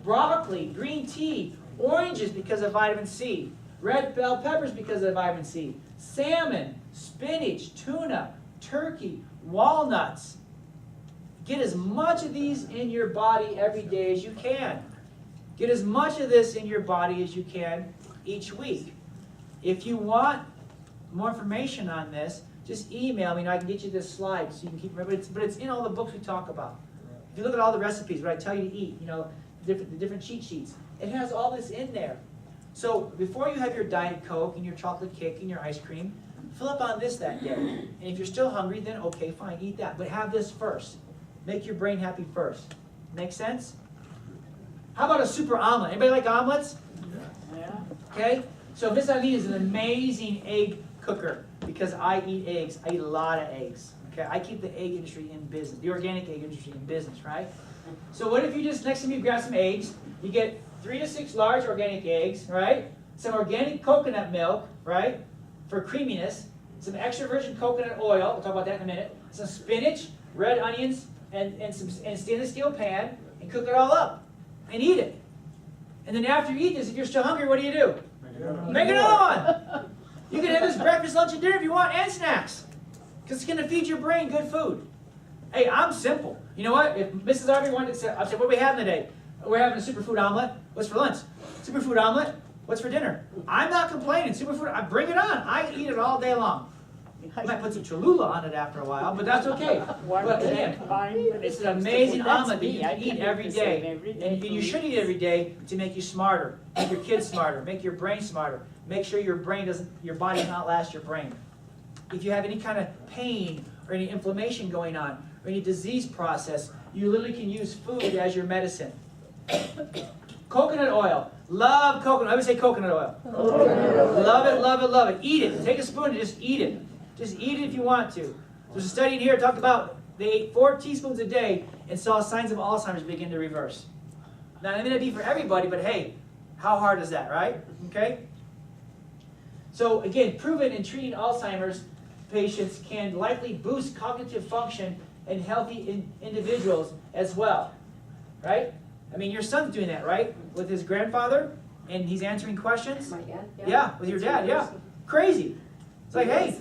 broccoli, green tea, oranges because of vitamin C, red bell peppers because of vitamin C, salmon, spinach, tuna, turkey, walnuts. Get as much of these in your body every day as you can. Get as much of this in your body as you can each week. If you want more information on this, just email me and I can get you this slide so you can keep remembering. But it's in all the books we talk about. If you look at all the recipes, what I tell you to eat, the different cheat sheets, it has all this in there. So before you have your Diet Coke and your chocolate cake and your ice cream, fill up on this that day. And if you're still hungry, then okay, fine, eat that. But have this first. Make your brain happy first. Make sense? How about a super omelet? Anybody like omelets? Yeah. Okay? So Miss Eileen is an amazing egg cooker because I eat eggs. I eat a lot of eggs. Okay? I keep the egg industry in business, the organic egg industry in business, right? So what if you just, next time you grab some eggs, you get 3 to 6 large organic eggs, right? Some organic coconut milk, right? For creaminess. Some extra virgin coconut oil. We'll talk about that in a minute. Some spinach, red onions, and stainless steel pan, and cook it all up. And eat it. And then after you eat this, if you're still hungry, what do? Make another one. You can have this breakfast, lunch, and dinner if you want, and snacks. Because it's going to feed your brain good food. Hey, I'm simple. You know what? If Mrs. Arby wanted to say, I'd say, what are we having today? We're having a superfood omelet. What's for lunch? Superfood omelet. What's for dinner? I'm not complaining. Superfood, I bring it on. I eat it all day long. I might put some Cholula on it after a while, but that's okay. But again, it's an amazing omelet that you can eat every day. And you should eat every day to make you smarter, make your kids smarter, make your brain smarter. Make sure your body does not outlast your brain. If you have any kind of pain or any inflammation going on or any disease process, you literally can use food as your medicine. Coconut oil. Love coconut. I would say coconut oil. Love it, love it, love it. Eat it. Take a spoon and just eat it. Just eat it if you want to. There's a study in here that talked about they ate 4 teaspoons a day and saw signs of Alzheimer's begin to reverse. Now, it may not be for everybody, but hey, how hard is that, right? Okay? So, again, proven in treating Alzheimer's patients can likely boost cognitive function in healthy individuals as well, right? I mean, your son's doing that, right? With his grandfather, and he's answering questions. My dad? Yeah, with your dad, yeah. Crazy. It's like, hey,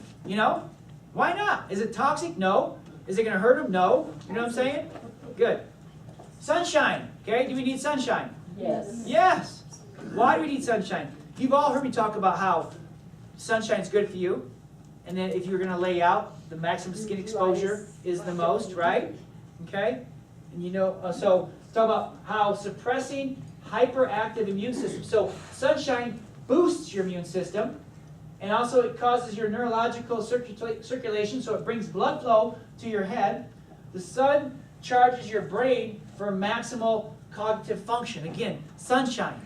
why not? Is it toxic? No. Is it going to hurt him? No. You know what I'm saying? Good. Sunshine. Okay, do we need sunshine? Yes. Yes. Why do we need sunshine? You've all heard me talk about how sunshine's good for you. And then if you're going to lay out, the maximum skin exposure is the most, right? Okay? And so talk about how suppressing hyperactive immune system. So sunshine boosts your immune system. And also it causes your neurological circulation, so it brings blood flow to your head. The sun charges your brain for maximal cognitive function. Again, sunshine.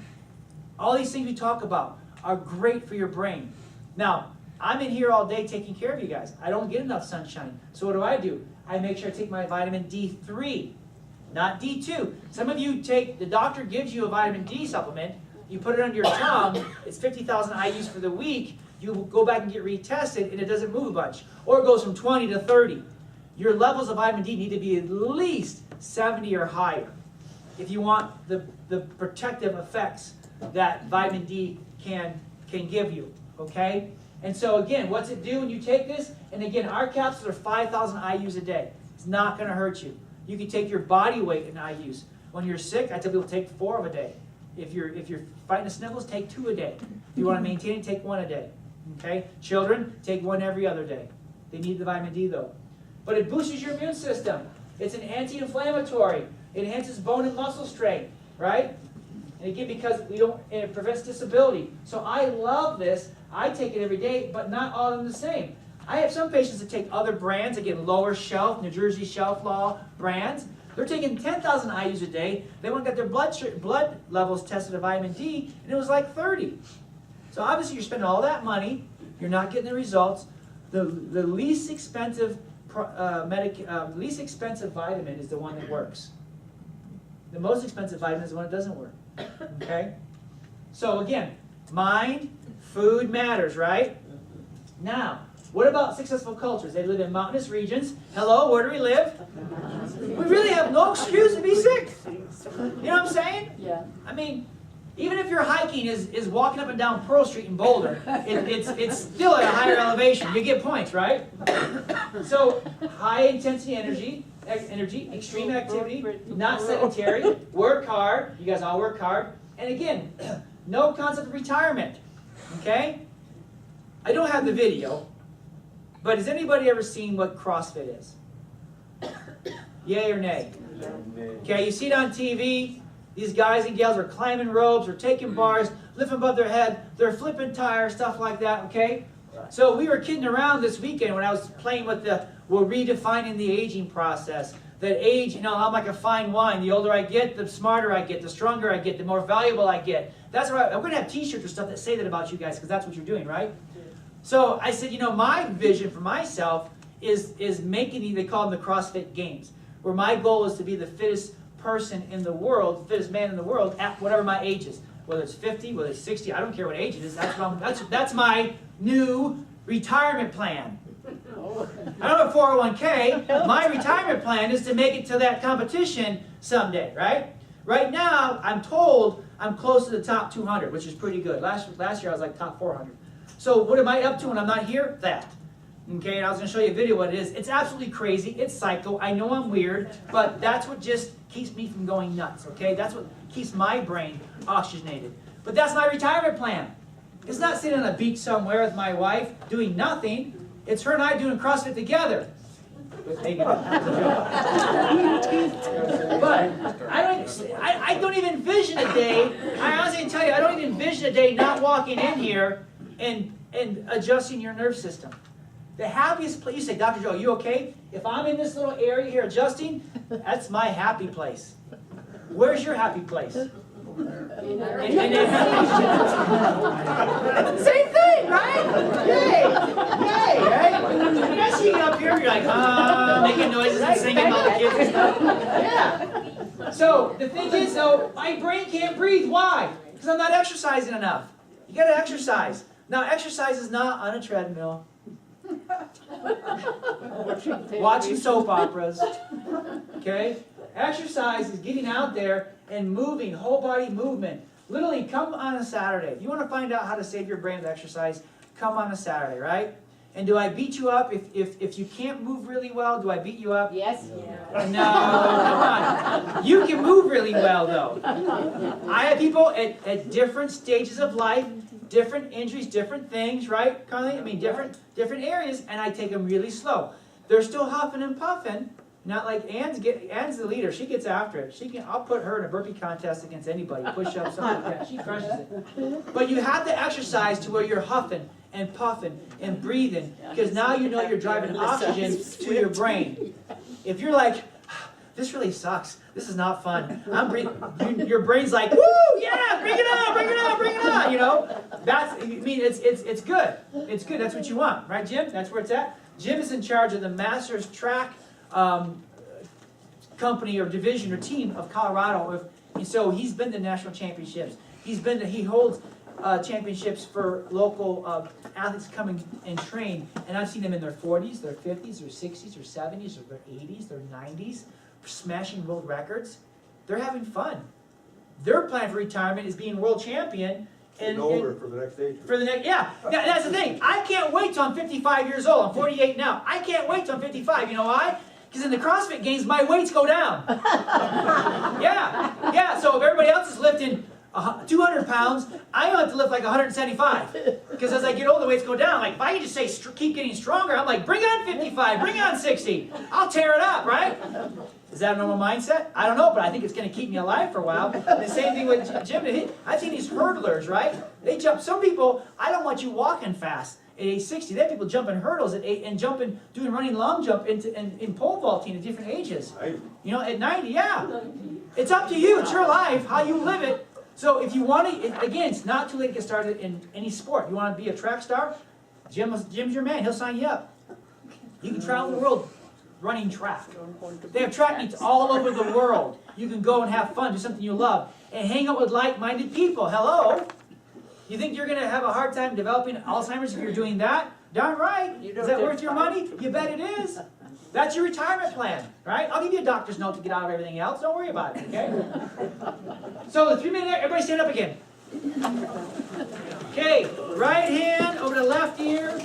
All these things we talk about are great for your brain. Now, I'm in here all day taking care of you guys. I don't get enough sunshine. So what do? I make sure I take my vitamin D3, not D2. Some of you the doctor gives you a vitamin D supplement, you put it under your tongue, it's 50,000 IUs for the week, you go back and get retested and it doesn't move a bunch. Or it goes from 20 to 30. Your levels of vitamin D need to be at least 70 or higher if you want the protective effects that vitamin D can give you, okay? And so again, what's it do when you take this? And again, our capsules are 5,000 IUs a day. It's not going to hurt you. You can take your body weight in IUs. When you're sick, I tell people take 4 of a day. If you're fighting the sniffles, take 2 a day. If you want to maintain it, take 1 a day. Okay? Children, take 1 every other day. They need the vitamin D though. But it boosts your immune system. It's an anti-inflammatory. It enhances bone and muscle strength, right? And again, because it prevents disability. So I love this. I take it every day, but not all of them the same. I have some patients that take other brands, again, lower shelf, New Jersey shelf law brands. They're taking 10,000 IUs a day. They went and got their blood levels tested of vitamin D, and it was like 30. So obviously you're spending all that money. You're not getting the results. The least expensive least expensive vitamin is the one that works. The most expensive vitamin is the one that doesn't work. Okay? So again, mind, food matters, right? Now, What about successful cultures? They live in mountainous regions. Hello, where do we live? We really have no excuse to be sick. You know what I'm saying? Yeah. I mean, even if your hiking is walking up and down Pearl Street in Boulder, it's still at a higher elevation. You get points, right? So, high intensity energy, extreme activity, not sedentary, work hard. You guys all work hard. And again, no concept of retirement. Okay? I don't have the video, but has anybody ever seen what CrossFit is? Yay or nay? Okay, you see it on TV. These guys and gals are climbing ropes, or taking bars, lifting above their head, they're flipping tires, stuff like that, okay? So we were kidding around this weekend when I was playing with we're redefining the aging process. That age, you know, I'm like a fine wine. The older I get, the smarter I get, the stronger I get, the more valuable I get. That's right. I'm going to have t-shirts or stuff that say that about you guys, because that's what you're doing, right? So I said, you know, my vision for myself is making, they call them the CrossFit Games, where my goal is to be the fittest person in the world, fittest man in the world at whatever my age is. Whether it's 50, whether it's 60, I don't care what age it is. That's my new retirement plan. I don't have a 401k. My retirement plan is to make it to that competition someday, right? Right now, I'm told I'm close to the top 200, which is pretty good. Last year, I was like top 400. So what am I up to when I'm not here? That. Okay, and I was going to show you a video of what it is. It's absolutely crazy. It's psycho. I know I'm weird, but that's what just keeps me from going nuts, okay? That's what keeps my brain oxygenated. But that's my retirement plan. It's not sitting on a beach somewhere with my wife doing nothing. It's her and I doing CrossFit together. But I don't even envision a day, I honestly can tell you, I don't even envision a day not walking in here and adjusting your nerve system. The happiest place, you say, Dr. Joe, you okay? If I'm in this little area here adjusting, that's my happy place. Where's your happy place? Same thing, right? Yay! Yay, right? I see you up here, you're like, making noises and singing all the kids and stuff. Yeah. So, the thing is, though, my brain can't breathe. Why? Because I'm not exercising enough. You gotta exercise. Now, exercise is not on a treadmill. Watching soap operas. Okay? Exercise is getting out there and moving, whole body movement. Literally, come on a Saturday. If you want to find out how to save your brain with exercise, come on a Saturday, right? And do I beat you up if you can't move really well? Do I beat you up? Yes. Yeah. No, come on. You can move really well, though. I have people at different stages of life, different injuries, different things, right, Carly? I mean, different areas, and I take them really slow. They're still huffing and puffing. Not like Ann's the leader. She gets after it. I'll put her in a burpee contest against anybody. Push-ups, something like that. She crushes it. But you have to exercise to where you're huffing and puffing and breathing, because now you know you're driving oxygen to your brain. If you're like, this really sucks, this is not fun, I'm breathing, your brain's like, woo, yeah, bring it on, bring it on, bring it on, you know? It's good. It's good. That's what you want, right, Jim? That's where it's at. Jim is in charge of the Masters Track company or division or team of Colorado, and so he's been to national championships. He holds championships for local athletes come and train, and I've seen them in their 40s, their 50s, their 60s, their 70s, or their 80s, their 90s, smashing world records. They're having fun. Their plan for retirement is being world champion. And older for the next stage. For the next, yeah. That's the thing. I can't wait till I'm 55 years old. I'm 48 now. I can't wait till I'm 55. You know why? Because in the CrossFit Games, my weights go down. Yeah. So if everybody else is lifting 200 pounds, I have to lift like 175. Because as I get older, the weights go down. Like, if I can just say, keep getting stronger, I'm like, bring on 55, bring on 60. I'll tear it up, right? Is that a normal mindset? I don't know, but I think it's going to keep me alive for a while. The same thing with Jim. I've seen these hurdlers, right? They jump. Some people, I don't want you walking fast at age 60. They have people jumping hurdles at 8 and doing running long jump in pole vaulting at different ages. You know, at 90, yeah. It's up to you. It's your life, how you live it. So if you want to, again, it's not too late to get started in any sport. You want to be a track star? Jim's your man. He'll sign you up. You can travel the world running track. They have track meets all over the world. You can go and have fun, do something you love, and hang out with like-minded people. Hello? You think you're going to have a hard time developing Alzheimer's if you're doing that? Darn right. Is that worth your money? You bet it is. That's your retirement plan, right? I'll give you a doctor's note to get out of everything else. Don't worry about it, okay? So the 3-minute, everybody stand up again. Okay, right hand over the left ear,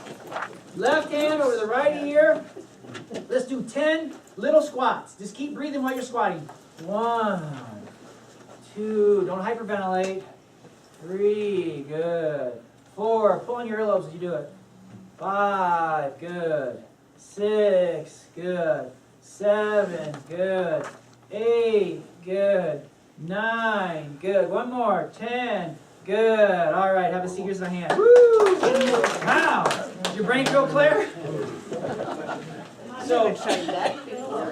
left hand over the right ear. Let's do 10 little squats. Just keep breathing while you're squatting. 1, 2, don't hyperventilate. 3, good. 4, pull on your earlobes as you do it. 5, good. 6, good. 7, good. 8, good. 9, good. One more. 10, good. All right, have a seat. Here's my hand. Woo! Wow. Does your brain feel clear? So,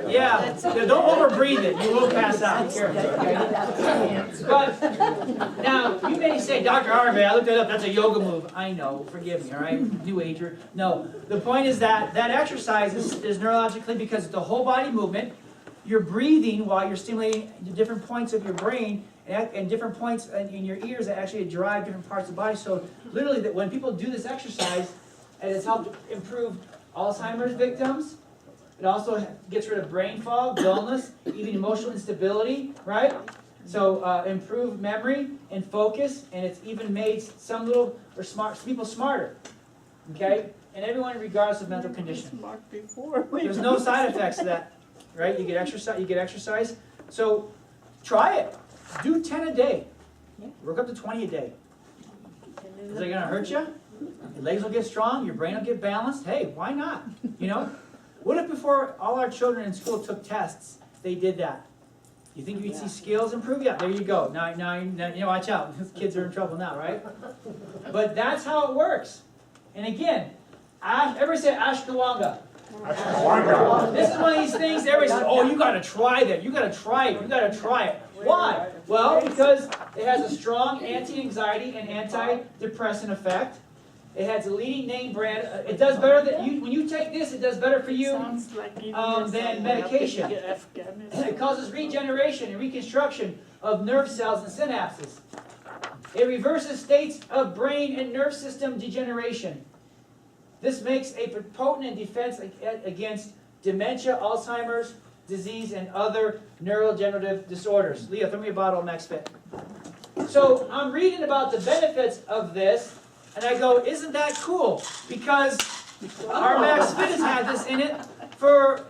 yeah, don't overbreathe it. You will pass out. Be careful, okay? But now, you may say, Dr. Harvey, I looked it up. That's a yoga move. I know. Forgive me, all right? New ager. No, the point is that that exercise is neurologically because it's a whole body movement. You're breathing while you're stimulating the different points of your brain and different points in your ears that actually drive different parts of the body. So literally, that when people do this exercise, and it's helped improve Alzheimer's victims. It also gets rid of brain fog, dullness, even emotional instability, right? So improved memory and focus, and it's even made some people smarter, okay? And everyone regardless of mental condition. There's no side effects to that, right? You get exercise. So try it. Do 10 a day. Work up to 20 a day. Is it gonna hurt you? Your legs will get strong, your brain will get balanced. Hey, why not? You know? What if before all our children in school took tests, they did that? You think you'd see skills improve? Yeah, there you go. Now, you know, watch out. Kids are in trouble now, right? But that's how it works. And again, everybody say Ashwagandha. This is one of these things everybody says, oh, you got to try that. You got to try it. You got to try it. Why? Well, because it has a strong anti-anxiety and antidepressant effect. It has a leading name brand. It does better than you. When you take this, it does better for you than medication. It causes regeneration and reconstruction of nerve cells and synapses. It reverses states of brain and nerve system degeneration. This makes a potent defense against dementia, Alzheimer's disease, and other neurodegenerative disorders. Leah, throw me a bottle of MaxFit. So I'm reading about the benefits of this. And I go, isn't that cool? Because our MaxFit has had this in it for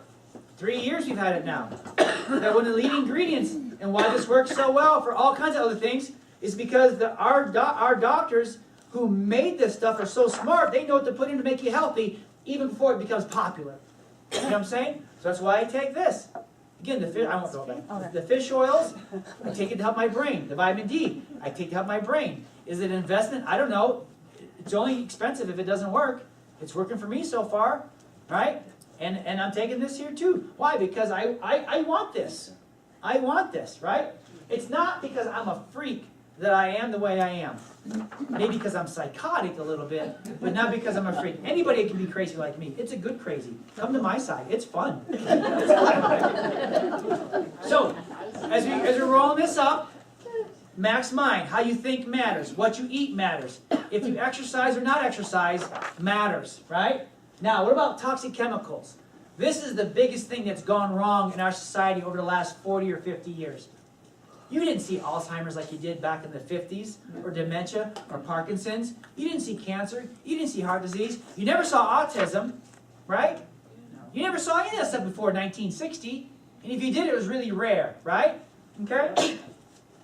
3 years we've had it now. That one of the leading ingredients and why this works so well for all kinds of other things is because our doctors who made this stuff are so smart, they know what to put in to make you healthy even before it becomes popular. You know what I'm saying? So that's why I take this. Again, I won't throw it back. The fish oils, I take it to help my brain. The vitamin D, I take to help my brain. Is it an investment? I don't know. It's only expensive if it doesn't work. It's working for me so far, right? And I'm taking this here too. Why? Because I want this. I want this, right? It's not because I'm a freak that I am the way I am. Maybe because I'm psychotic a little bit, but not because I'm a freak. Anybody can be crazy like me. It's a good crazy. Come to my side. It's fun. It's fun, right? So, as we're rolling this up, Max Mind, how you think matters. What you eat matters. If you exercise or not exercise matters, right? Now, what about toxic chemicals? This is the biggest thing that's gone wrong in our society over the last 40 or 50 years. You didn't see Alzheimer's like you did back in the 50s, or dementia, or Parkinson's. You didn't see cancer. You didn't see heart disease. You never saw autism, right? You never saw any of that stuff before 1960. And if you did, it was really rare, right? Okay?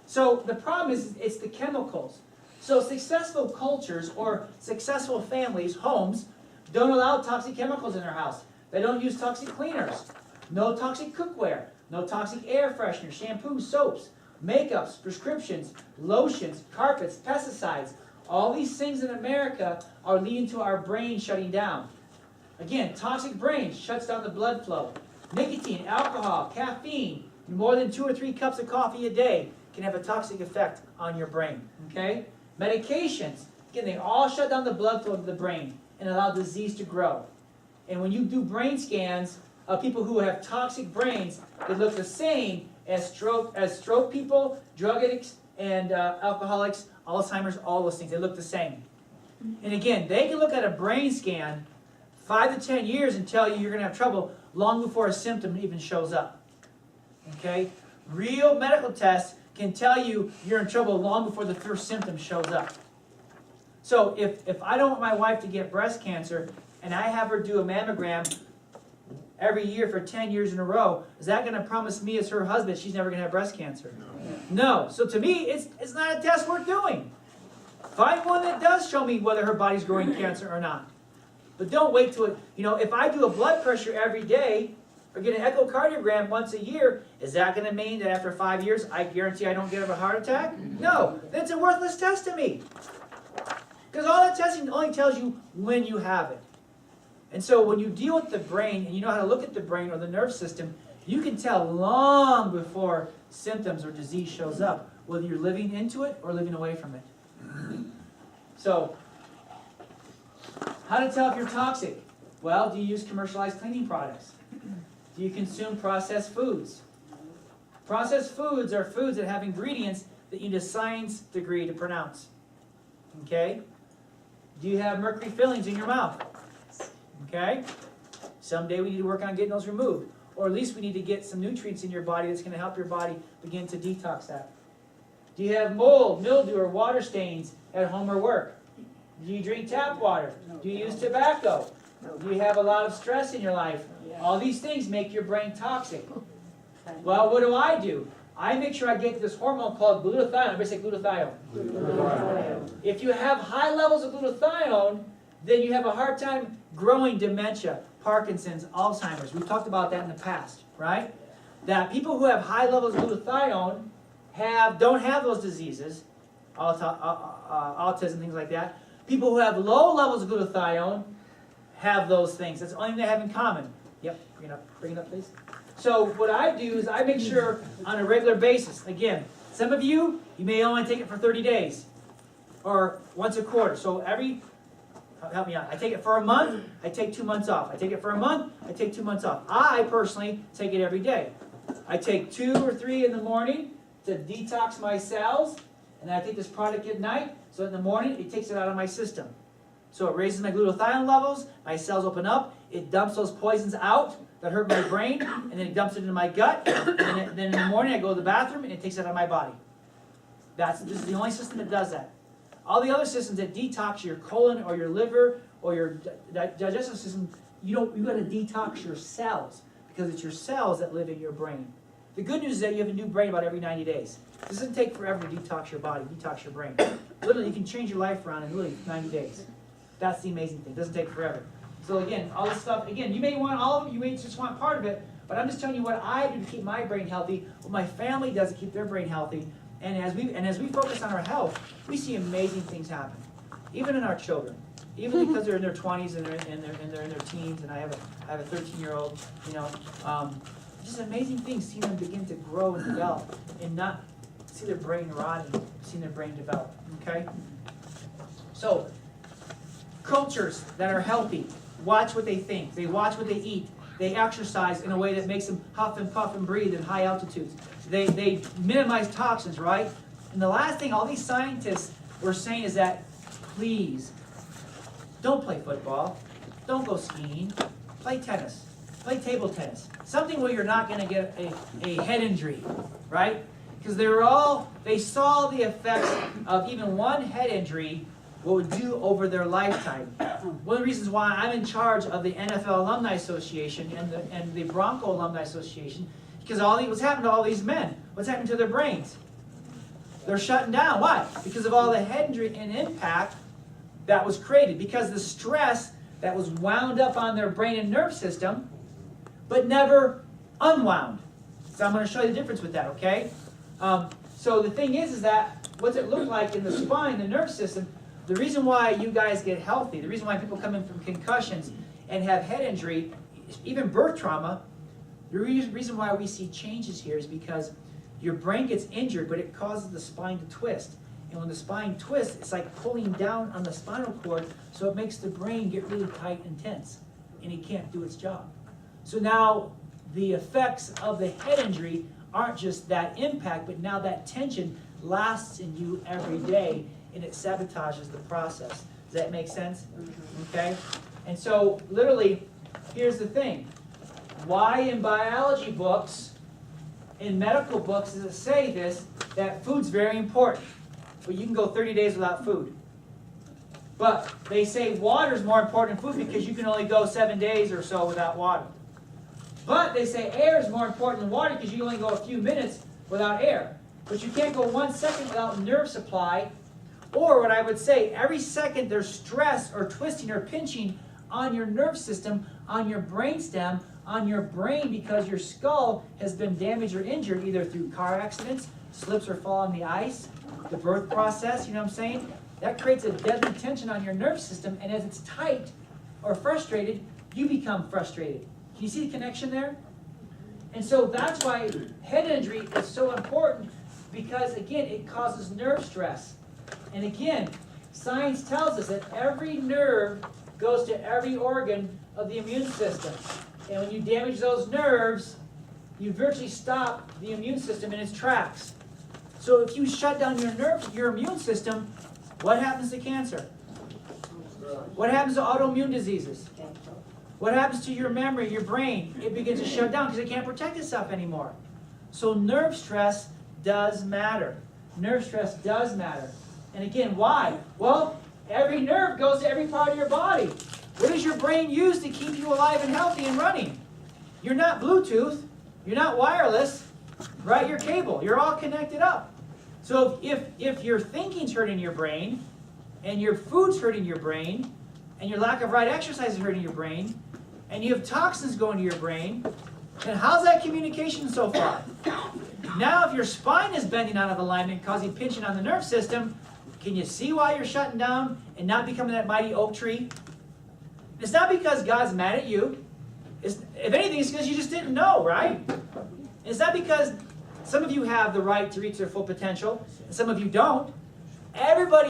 So the problem is, it's the chemicals. So successful cultures or successful families, homes, don't allow toxic chemicals in their house. They don't use toxic cleaners. No toxic cookware. No toxic air fresheners, shampoos, soaps, makeups, prescriptions, lotions, carpets, pesticides. All these things in America are leading to our brain shutting down. Again, toxic brain shuts down the blood flow. Nicotine, alcohol, caffeine, more than 2 or 3 cups of coffee a day can have a toxic effect on your brain, okay? Medications, again, they all shut down the blood flow to the brain and allow disease to grow. And when you do brain scans of people who have toxic brains, they look the same as stroke people, drug addicts, and alcoholics, Alzheimer's, all those things. They look the same. And again, they can look at a brain scan 5 to 10 years and tell you you're going to have trouble long before a symptom even shows up. Okay? Real medical tests can tell you you're in trouble long before the first symptom shows up. So if I don't want my wife to get breast cancer and I have her do a mammogram every year for 10 years in a row, is that going to promise me as her husband she's never going to have breast cancer? No. So to me, it's not a test worth doing. Find one that does show me whether her body's growing cancer or not. But don't wait till it, if I do a blood pressure every day or get an echocardiogram once a year, is that going to mean that after 5 years I guarantee I don't get a heart attack? No. That's a worthless test to me. Because all that testing only tells you when you have it. And so when you deal with the brain and you know how to look at the brain or the nerve system, you can tell long before symptoms or disease shows up, whether you're living into it or living away from it. So, how to tell if you're toxic? Well, do you use commercialized cleaning products? Do you consume processed foods? Processed foods are foods that have ingredients that you need a science degree to pronounce. Okay? Do you have mercury fillings in your mouth? Okay? Someday we need to work on getting those removed. Or at least we need to get some nutrients in your body that's going to help your body begin to detox that. Do you have mold, mildew, or water stains at home or work? Do you drink tap water? Do you use tobacco? Do you have a lot of stress in your life? All these things make your brain toxic. Well, what do? I make sure I get this hormone called glutathione. Everybody say glutathione. Glutathione. If you have high levels of glutathione, then you have a hard time growing dementia, Parkinson's, Alzheimer's. We've talked about that in the past, right? That people who have high levels of glutathione don't have those diseases, autism, things like that. People who have low levels of glutathione have those things. That's the only thing they have in common. Yep, bring it up, please. So what I do is I make sure on a regular basis, again, some of you may only take it for 30 days or once a quarter. So help me out. I take it for a month, I take 2 months off. I take it for a month, I take 2 months off. I personally take it every day. I take 2 or 3 in the morning to detox my cells, and then I take this product at night, so in the morning it takes it out of my system. So it raises my glutathione levels, my cells open up, it dumps those poisons out that hurt my brain, and then it dumps it into my gut, and then in the morning I go to the bathroom and it takes it out of my body. This is the only system that does that. All the other systems that detox your colon or your liver or your digestive system, you got to detox your cells, because it's your cells that live in your brain. The good news is that you have a new brain about every 90 days. It doesn't take forever to detox your body, detox your brain. Literally, you can change your life around in literally 90 days. That's the amazing thing. It doesn't take forever. So again, all this stuff, again, you may want all of it, you may just want part of it, but I'm just telling you what I do to keep my brain healthy, what my family does to keep their brain healthy, and as we focus on our health, we see amazing things happen, even in our children, even because they're in their 20s and they're in their teens, and I have a 13-year-old, just amazing things, seeing them begin to grow and develop, and not see their brain rotting, seeing their brain develop. Okay, so cultures that are healthy watch what they think, they watch what they eat, they exercise in a way that makes them huff and puff and breathe in high altitudes. They minimize toxins, right? And the last thing all these scientists were saying is that, please, don't play football, don't go skiing, play tennis, play table tennis. Something where you're not going to get a head injury, right? Because they saw the effects of even one head injury, what would do over their lifetime. One of the reasons why I'm in charge of the NFL Alumni Association and the Bronco Alumni Association, because what's happened to all these men? What's happened to their brains? They're shutting down. Why? Because of all the head injury and impact that was created. Because the stress that was wound up on their brain and nerve system, but never unwound. So I'm going to show you the difference with that, okay? So the thing is that what's it look like in the spine, the nerve system? The reason why you guys get healthy, the reason why people come in from concussions and have head injury, even birth trauma, the reason why we see changes here is because your brain gets injured, but it causes the spine to twist. And when the spine twists, it's like pulling down on the spinal cord, so it makes the brain get really tight and tense, and it can't do its job. So now the effects of the head injury aren't just that impact, but now that tension lasts in you every day, and it sabotages the process. Does that make sense? Okay? And so, literally, here's the thing. Why in biology books, in medical books, does it say this, that food's very important? But you can go 30 days without food. But they say water is more important than food because you can only go 7 days or so without water. But they say air is more important than water because you can only go a few minutes without air. But you can't go 1 second without nerve supply. Or what I would say, every second there's stress or twisting or pinching on your nerve system, on your brainstem, on your brain because your skull has been damaged or injured either through car accidents, slips or fall on the ice, the birth process, you know what I'm saying? That creates a deadly tension on your nerve system, and as it's tight or frustrated, you become frustrated. Can you see the connection there? And so that's why head injury is so important because, again, it causes nerve stress. And again, science tells us that every nerve goes to every organ of the immune system. And when you damage those nerves, you virtually stop the immune system in its tracks. So if you shut down your immune system, what happens to cancer? What happens to autoimmune diseases? What happens to your memory, your brain? It begins to shut down because it can't protect itself anymore. So nerve stress does matter. Nerve stress does matter. And again, why? Well, every nerve goes to every part of your body. What does your brain use to keep you alive and healthy and running? You're not Bluetooth. You're not wireless. Right? You're cable. You're all connected up. So if your thinking's hurting your brain, and your food's hurting your brain, and your lack of right exercise is hurting your brain, and you have toxins going to your brain, then how's that communication so far? Now if your spine is bending out of alignment, causing pinching on the nerve system, can you see why you're shutting down and not becoming that mighty oak tree? It's not because God's mad at you. If anything, it's because you just didn't know, right? It's not because some of you have the right to reach their full potential, and some of you don't. Everybody